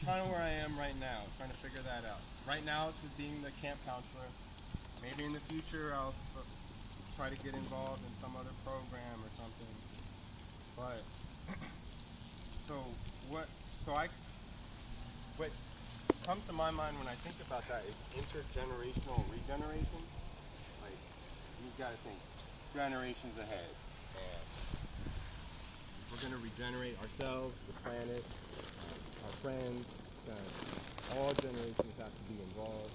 kind of where I am right now, trying to figure that out. Right now, it's with being the camp counselor. Maybe in the future, I'll try to get involved in some other program or something. But so what? So what comes to my mind when I think about that is intergenerational regeneration. Like you've got to think generations ahead, and we're going to regenerate ourselves, the planet, our friends. All generations have to be involved.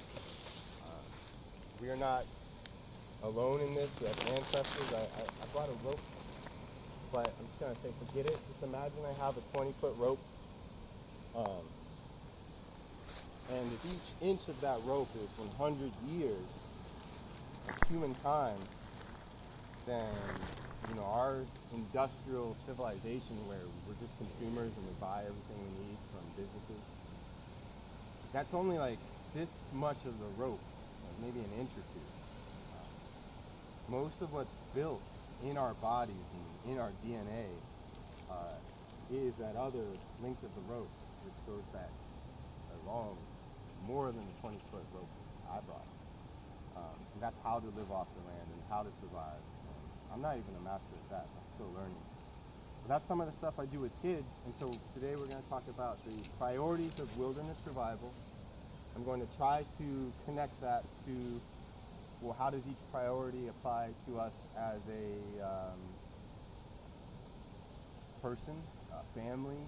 We are not alone in this. We have ancestors. I brought a rope, but I'm just going to say forget it. Just imagine I have a 20-foot rope. And if each inch of that rope is 100 years of human time, then our industrial civilization where we're just consumers and we buy everything we need from businesses, that's only like this much of the rope, like maybe an inch or two. Most of what's built in our bodies and in our DNA is that other length of the rope, which goes back along more than the 20-foot rope I brought. And that's how to live off the land and how to survive. And I'm not even a master at that. I'm still learning. But that's some of the stuff I do with kids. And so today we're going to talk about the priorities of wilderness survival. I'm going to try to connect that to, well, how does each priority apply to us as a person, family,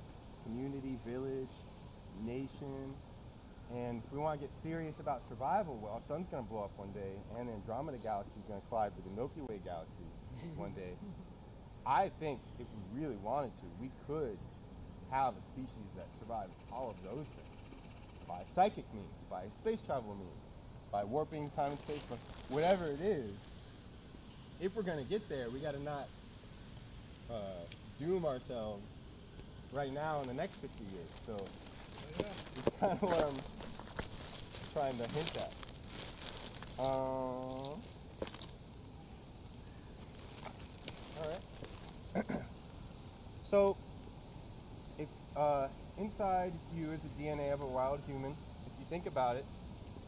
community, village, nation. And if we want to get serious about survival, well, our sun's going to blow up one day, and the Andromeda Galaxy is going to collide with the Milky Way Galaxy one day. I think if we really wanted to, we could have a species that survives all of those things by psychic means, by space travel means, by warping time and space, but whatever it is. If we're going to get there, we got to not doom ourselves right now in the next 50 years. So it's kind of what I'm trying to hint at. All right. So, if inside you is the DNA of a wild human, if you think about it,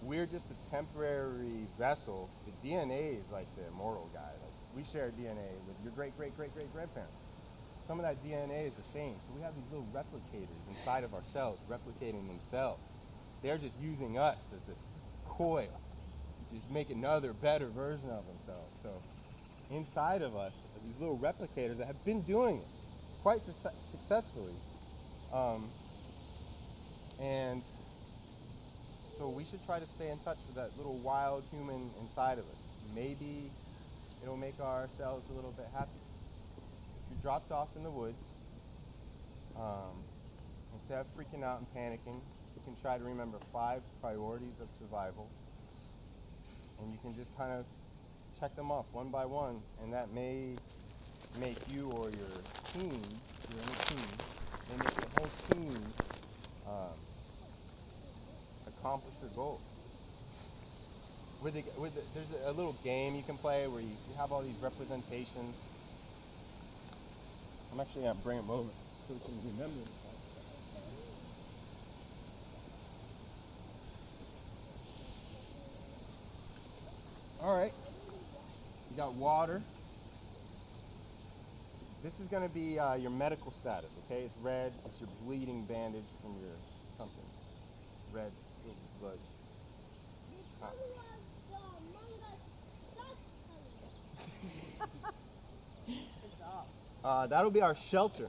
we're just a temporary vessel. The DNA is like the immortal guy. Like we share DNA with your great-great-great-great-grandparents. Some of that DNA is the same. So we have these little replicators inside of ourselves, replicating themselves. They're just using us as this coil, just make another better version of themselves. So inside of us are these little replicators that have been doing it quite successfully. And so we should try to stay in touch with that little wild human inside of us. Maybe it'll make ourselves a little bit happier. If you're dropped off in the woods, instead of freaking out and panicking, you can try to remember 5 priorities of survival. And you can just kind of check them off one by one, and that may make you or your team, if you're in a team, may make the whole team accomplish your goals. There's a little game you can play where you have all these representations. I'm actually going to bring them over so we can remember this. All right, you got water. This is going to be your medical status, okay? It's red. It's your bleeding bandage from your something. Red blood. That'll be our shelter.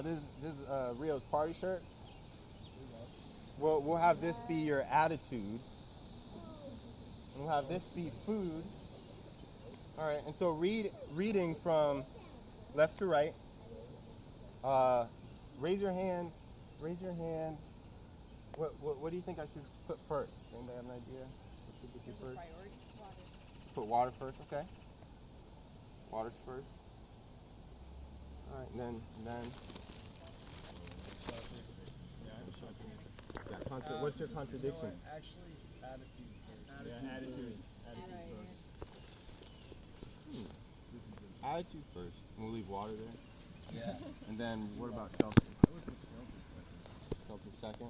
This is Rio's party shirt. We'll have this be your attitude. We'll have this be food. All right, and so reading from left to right. Raise your hand. Raise your hand. What do you think I should put first? Anybody have an idea? What should we do first? Priority, water. Put water first, okay. Water's first. All right, and then. Yeah, what's your contradiction? You know what? Actually, attitude first. Attitude Attitude first. And we'll leave water there. Yeah. And then what about shelter? Shelter second.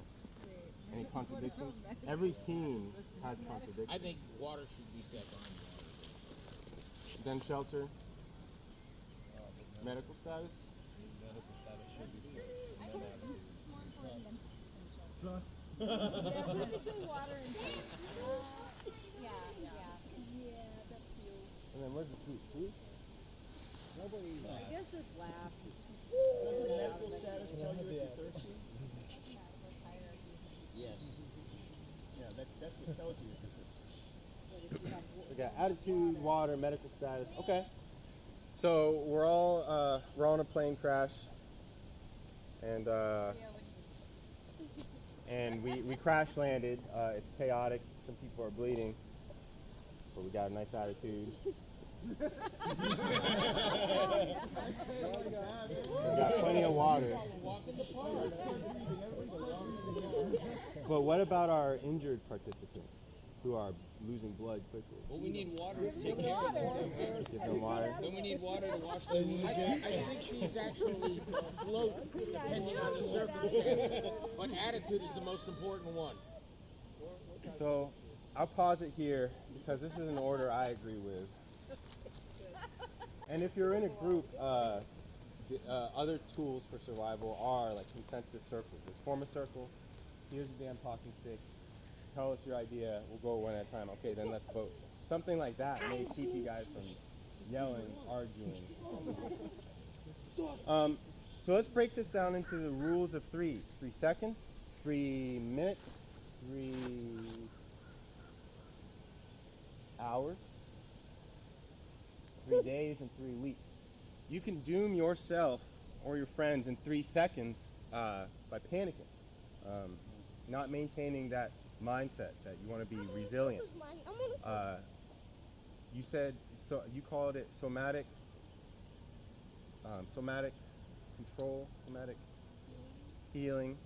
Any contradictions? Every team has contradictions. I think water should be second. Then Shelter. Medical status. Medical status should be first. And then attitude. Sus. Between water and yeah, that feels. And then where's the food? Nobody. I guess it's laugh. Doesn't medical status tell you if you're thirsty? Yes. Yeah, that's what tells you if you're thirsty. We got attitude, water, medical status. Okay. So we're on a plane crash, and we crash landed. It's chaotic. Some people are bleeding, but we got a nice attitude. We got plenty of water. But what about our injured participants who are losing blood quickly? Well, we need water to take care of them. Give them water. Then we need water to wash them. I think she's actually afloat, depending on the circumstance. But attitude is the most important one. So I'll pause it here because this is an order I agree with. And if you're in a group, other tools for survival are like consensus circles. Just form a circle. Here's a damn talking stick. Tell us your idea. We'll go one at a time. Okay, then let's vote. Something like that may keep you guys from yelling, arguing. So let's break this down into the rules of threes. 3 seconds, 3 minutes, 3 hours, 3 days, and 3 weeks. You can doom yourself or your friends in 3 seconds by panicking, not maintaining that mindset that you want to be resilient. You said so. You called it somatic control, somatic healing.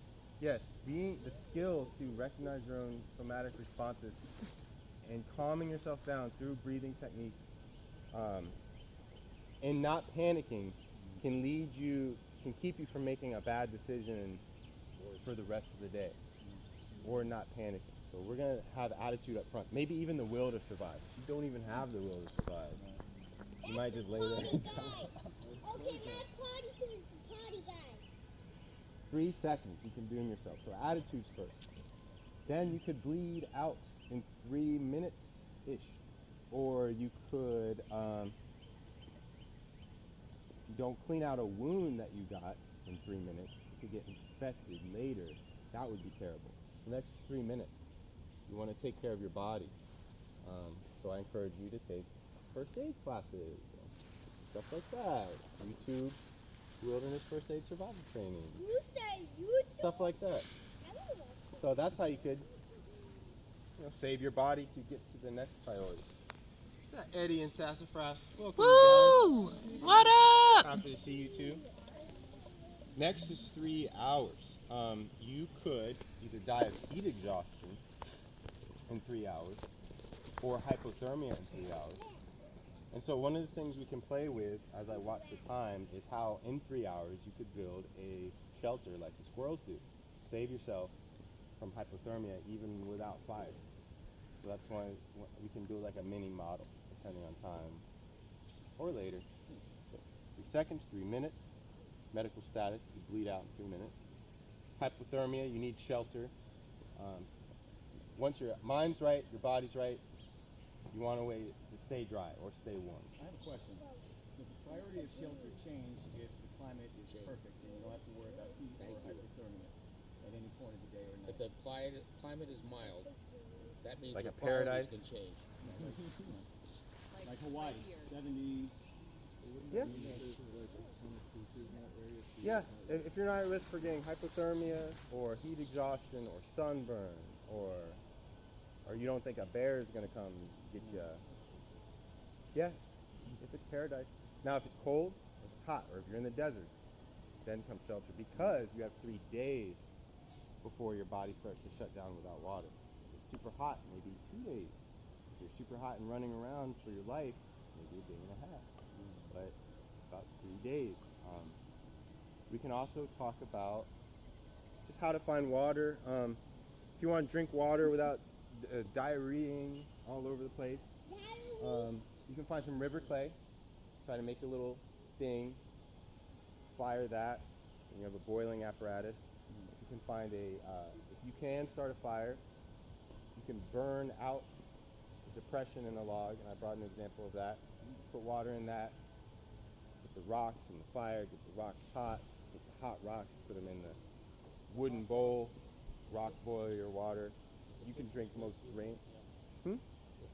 Yes, being the skill to recognize your own somatic responses and calming yourself down through breathing techniques and not panicking can keep you from making a bad decision for the rest of the day, or not panicking. So we're gonna have attitude up front, maybe even the will to survive. You don't even have the will to survive. You might just lay there and die. Okay, my party is the party guy. 3 seconds, you can doom yourself. So attitudes first. Then you could bleed out in 3 minutes-ish. Or you could, you don't clean out a wound that you got in 3 minutes. You could get infected later. That would be terrible. The next 3 minutes, you want to take care of your body. So I encourage you to take first aid classes, stuff like that. YouTube, wilderness first aid survival training, stuff like that. So that's how you could, save your body to get to the next priorities. Eddie and Sassafras, welcome, Woo! you guys. What up? Happy to see you too. Next is 3 hours. You could either die of heat exhaustion in 3 hours or hypothermia in 3 hours. And so one of the things we can play with as I watch the time is how in 3 hours you could build a shelter like the squirrels do. Save yourself from hypothermia even without fire. So that's why we can do like a mini model depending on time or later. So 3 seconds, 3 minutes. Medical status, you bleed out in 3 minutes. Hypothermia, you need shelter. Once your mind's right, your body's right, you want a way to stay dry or stay warm. I have a question. Does the priority of shelter change if the climate is perfect and you don't have to worry about heat or hypothermia at any point of the day or If night? the climate is mild, that means Like your a paradise? priorities can change. Like Hawaii, 70. Yeah. Yeah, if you're not at risk for getting hypothermia or heat exhaustion or sunburn or you don't think a bear is going to come get you, yeah, if it's paradise. Now if it's cold, if it's hot, or if you're in the desert, then come shelter because you have 3 days before your body starts to shut down without water. If it's super hot, maybe 2 days. If you're super hot and running around for your life, maybe a day and a half. But it's about 3 days. We can also talk about just how to find water. If you want to drink water without diarrheaing all over the place, you can find some river clay. Try to make a little thing, fire that, and you have a boiling apparatus. If you can find if you can start a fire, you can burn out the depression in a log, and I brought an example of that. Put water in that, put the rocks in the fire, get the rocks hot, get the hot rocks, put them in the wooden bowl, rock boil your water. You can drink most rain. The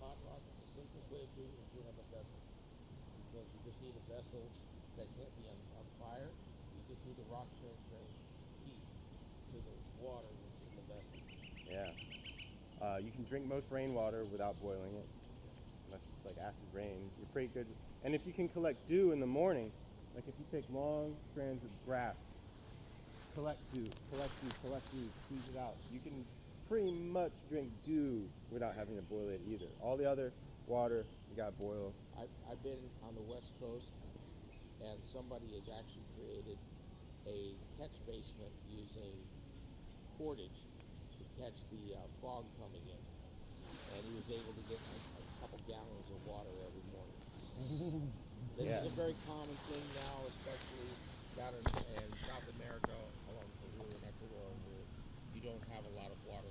hot rock is the simplest way of doing it if you have a vessel. Because you just need a vessel that can't be on fire. You just need the rock transferring heat to the water that's in the vessel. Yeah. You can drink most rainwater without boiling it. Unless it's like acid rain. You're pretty good. And if you can collect dew in the morning, like if you take long strands of grass, collect dew, squeeze it out. You can pretty much drink dew without having to boil it either. All the other water, you gotta boil. I've been on the West Coast, and somebody has actually created a catch basement using cordage to catch the fog coming in. And he was able to get a couple gallons of water every morning. This Yeah. is a very common thing now, especially down in South America, along Peru and Ecuador, where you don't have a lot of water